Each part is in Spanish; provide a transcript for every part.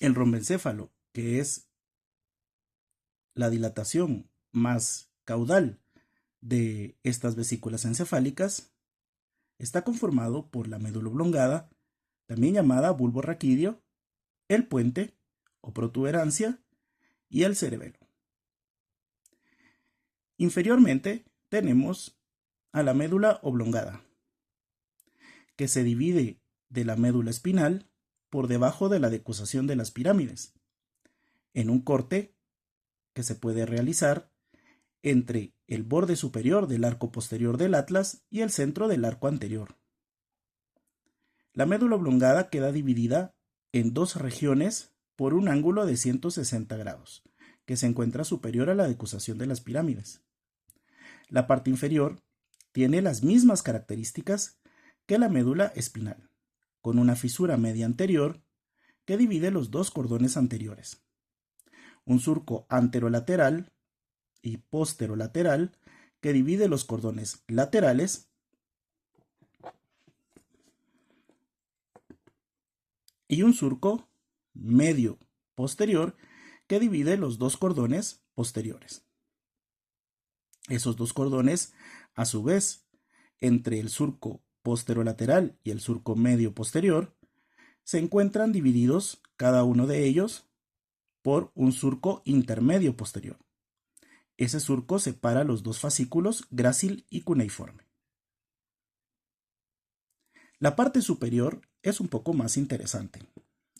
El rombencéfalo, que es la dilatación más caudal de estas vesículas encefálicas, está conformado por la médula oblongada, también llamada bulbo raquídeo, el puente o protuberancia y el cerebelo. Inferiormente tenemos a la médula oblongada, que se divide de la médula espinal por debajo de la decusación de las pirámides, en un corte que se puede realizar entre el borde superior del arco posterior del atlas y el centro del arco anterior. La médula oblongada queda dividida en dos regiones por un ángulo de 160 grados, que se encuentra superior a la decusación de las pirámides. La parte inferior tiene las mismas características que la médula espinal, con una fisura media anterior que divide los dos cordones anteriores, un surco anterolateral y posterolateral que divide los cordones laterales y un surco medio posterior que divide los dos cordones posteriores. Esos dos cordones, a su vez, entre el surco posterolateral y el surco medio posterior, se encuentran divididos cada uno de ellos por un surco intermedio posterior. Ese surco separa los dos fascículos grácil y cuneiforme. La parte superior es un poco más interesante.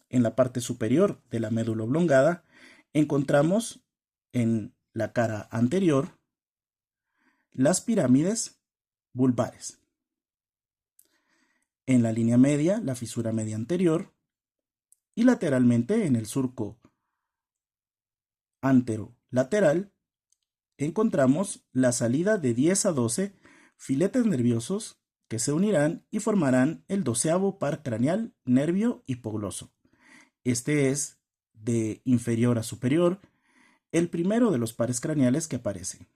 En la parte superior de la médula oblongada encontramos en la cara anterior las pirámides vulvares. En la línea media, la fisura media anterior, y lateralmente en el surco anterolateral encontramos la salida de 10 a 12 filetes nerviosos que se unirán y formarán el 12º par craneal nervio hipogloso. Este es, de inferior a superior, el primero de los pares craneales que aparecen.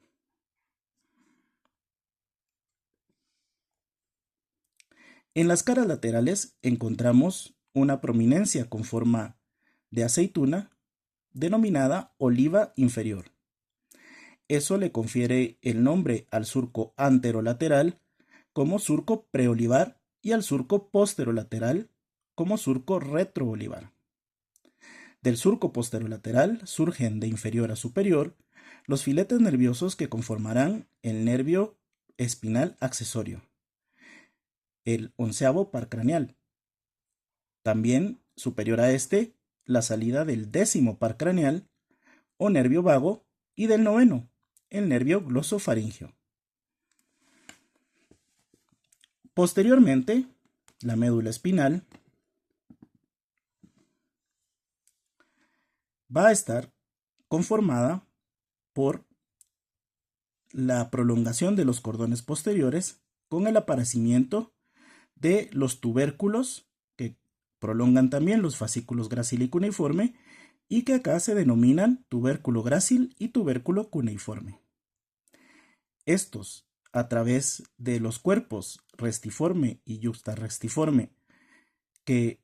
En las caras laterales encontramos una prominencia con forma de aceituna denominada oliva inferior. Eso le confiere el nombre al surco anterolateral como surco preolivar y al surco posterolateral como surco retroolivar. Del surco posterolateral surgen de inferior a superior los filetes nerviosos que conformarán el nervio espinal accesorio, el 11º par craneal. También, superior a este, la salida del 10º par craneal o nervio vago y del 9º, el nervio glosofaríngeo. Posteriormente, la médula espinal va a estar conformada por la prolongación de los cordones posteriores con el aparecimiento de los tubérculos que prolongan también los fascículos grácil y cuneiforme y que acá se denominan tubérculo grácil y tubérculo cuneiforme. Estos, a través de los cuerpos restiforme y yuxtarrestiforme que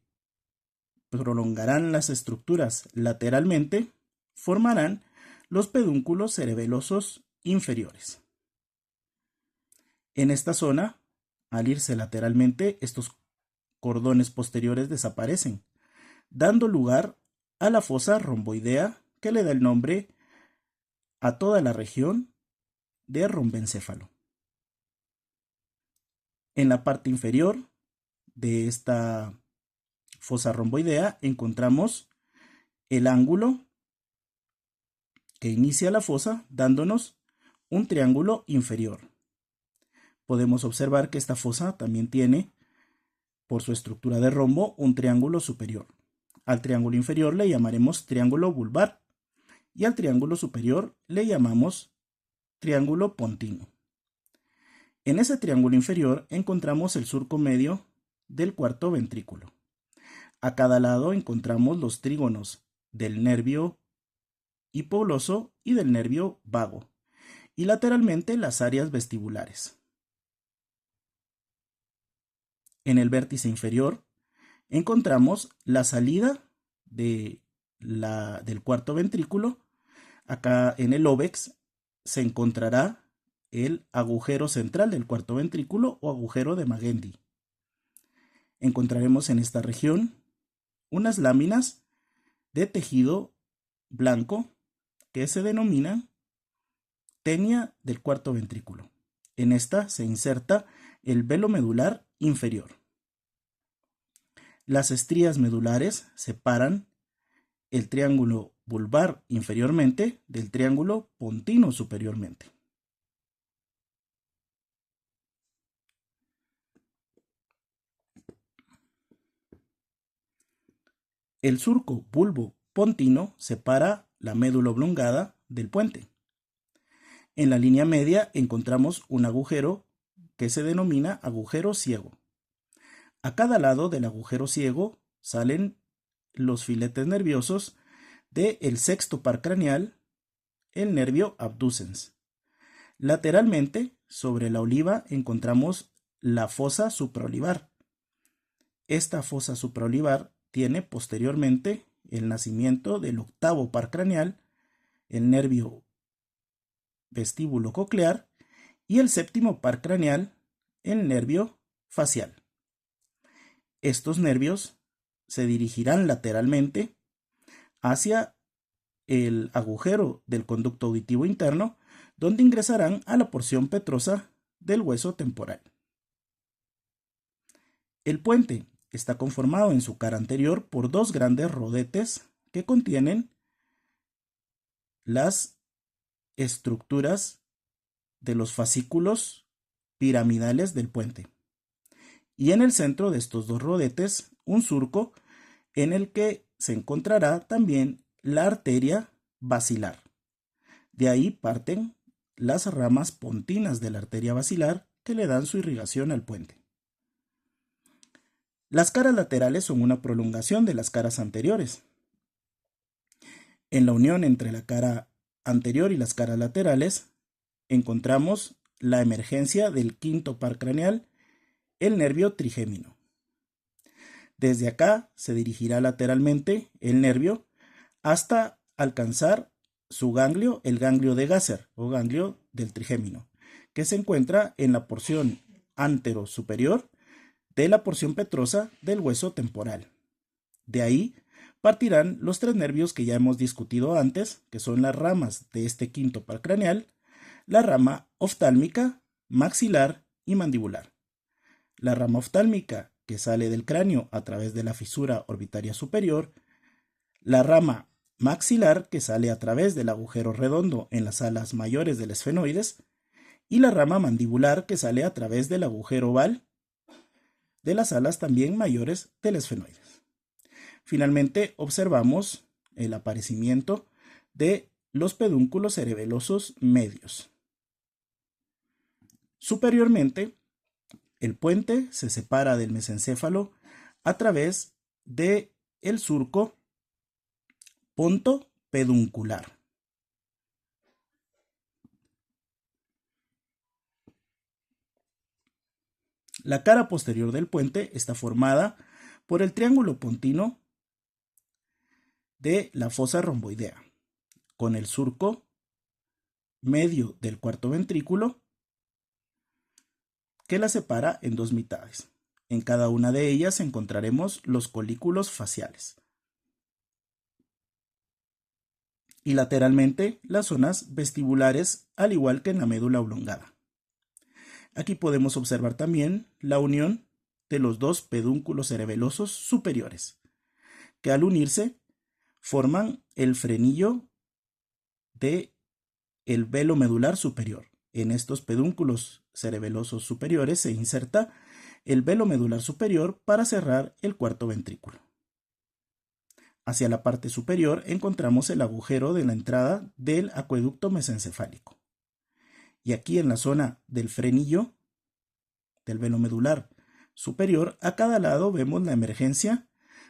prolongarán las estructuras lateralmente, formarán los pedúnculos cerebelosos inferiores. En esta zona, al irse lateralmente, estos cordones posteriores desaparecen, dando lugar a la fosa romboidea que le da el nombre a toda la región de rombencéfalo. En la parte inferior de esta fosa romboidea encontramos el ángulo que inicia la fosa dándonos un triángulo inferior. Podemos observar que esta fosa también tiene, por su estructura de rombo, un triángulo superior. Al triángulo inferior le llamaremos triángulo vulvar y al triángulo superior le llamamos triángulo pontino. En ese triángulo inferior encontramos el surco medio del cuarto ventrículo. A cada lado encontramos los trígonos del nervio hipogloso y del nervio vago, y lateralmente las áreas vestibulares. En el vértice inferior encontramos la salida de del cuarto ventrículo, acá en el óbex, se encontrará el agujero central del cuarto ventrículo o agujero de Magendie. Encontraremos en esta región unas láminas de tejido blanco que se denominan tenia del cuarto ventrículo. En esta se inserta el velo medular inferior. Las estrías medulares separan el triángulo vulvar inferiormente del triángulo pontino superiormente. El surco bulbo-pontino separa la médula oblongada del puente. En la línea media encontramos un agujero que se denomina agujero ciego. A cada lado del agujero ciego salen los filetes nerviosos del sexto par craneal, el nervio abducens. Lateralmente, sobre la oliva, encontramos la fosa supraolivar. Esta fosa supraolivar tiene posteriormente el nacimiento del octavo par craneal, el nervio vestíbulo coclear, y el séptimo par craneal, el nervio facial. Estos nervios se dirigirán lateralmente hacia el agujero del conducto auditivo interno, donde ingresarán a la porción petrosa del hueso temporal. El puente está conformado en su cara anterior por dos grandes rodetes que contienen las estructuras de los fascículos piramidales del puente. Y en el centro de estos dos rodetes, un surco en el que se encontrará también la arteria basilar. De ahí parten las ramas pontinas de la arteria basilar que le dan su irrigación al puente. Las caras laterales son una prolongación de las caras anteriores. En la unión entre la cara anterior y las caras laterales encontramos la emergencia del quinto par craneal, el nervio trigémino. Desde acá se dirigirá lateralmente el nervio hasta alcanzar su ganglio, el ganglio de Gasser o ganglio del trigémino, que se encuentra en la porción antero superior de la porción petrosa del hueso temporal. De ahí partirán los tres nervios que ya hemos discutido antes, que son las ramas de este quinto par craneal, la rama oftálmica, maxilar y mandibular. La rama oftálmica que sale del cráneo a través de la fisura orbitaria superior, la rama maxilar que sale a través del agujero redondo en las alas mayores del esfenoides y la rama mandibular que sale a través del agujero oval de las alas también mayores del esfenoides. Finalmente observamos el aparecimiento de los pedúnculos cerebelosos medios. Superiormente, el puente se separa del mesencéfalo a través de el surco pontopeduncular. La cara posterior del puente está formada por el triángulo pontino de la fosa romboidea, con el surco medio del cuarto ventrículo que la separa en dos mitades. En cada una de ellas encontraremos los colículos faciales. Y lateralmente las zonas vestibulares, al igual que en la médula oblongada. Aquí podemos observar también la unión de los dos pedúnculos cerebelosos superiores, que al unirse forman el frenillo de el velo medular superior. En estos pedúnculos cerebelosos superiores se inserta el velo medular superior para cerrar el cuarto ventrículo. Hacia la parte superior encontramos el agujero de la entrada del acueducto mesencefálico. Y aquí en la zona del frenillo del velo medular superior, a cada lado vemos la emergencia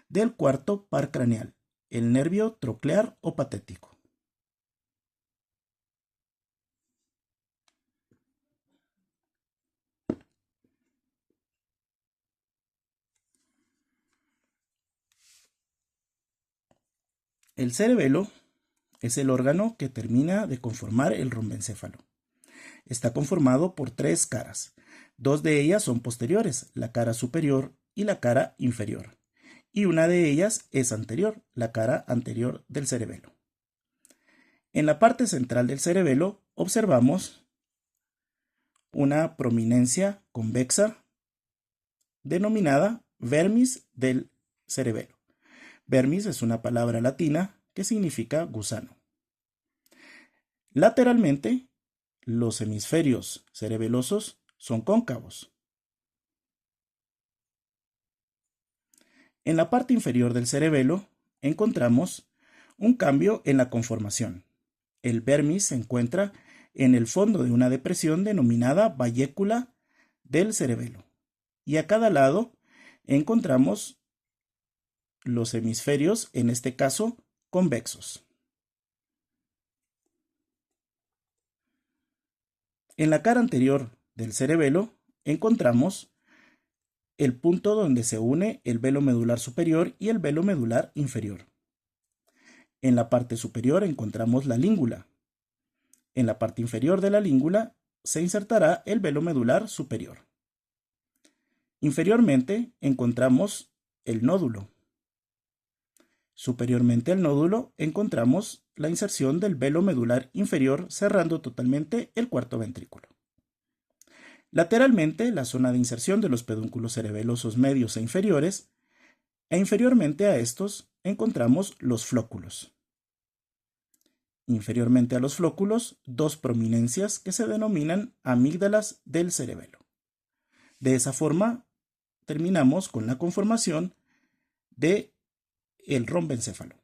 del cuarto par craneal, el nervio troclear o patético. El cerebelo es el órgano que termina de conformar el rombencéfalo. Está conformado por 3 caras. 2 de ellas son posteriores, la cara superior y la cara inferior. Y una de ellas es anterior, la cara anterior del cerebelo. En la parte central del cerebelo observamos una prominencia convexa denominada vermis del cerebelo. Vermis es una palabra latina que significa gusano. Lateralmente, los hemisferios cerebelosos son cóncavos. En la parte inferior del cerebelo encontramos un cambio en la conformación. El vermis se encuentra en el fondo de una depresión denominada vallécula del cerebelo. Y a cada lado encontramos los hemisferios, en este caso, convexos. En la cara anterior del cerebelo encontramos el punto donde se une el velo medular superior y el velo medular inferior. En la parte superior encontramos la língula. En la parte inferior de la língula se insertará el velo medular superior. Inferiormente encontramos el nódulo. Superiormente al nódulo encontramos la inserción del velo medular inferior cerrando totalmente el cuarto ventrículo. Lateralmente, la zona de inserción de los pedúnculos cerebelosos medios e inferiormente a estos encontramos los flóculos. Inferiormente a los flóculos, 2 prominencias que se denominan amígdalas del cerebelo. De esa forma, terminamos con la conformación del rombencéfalo.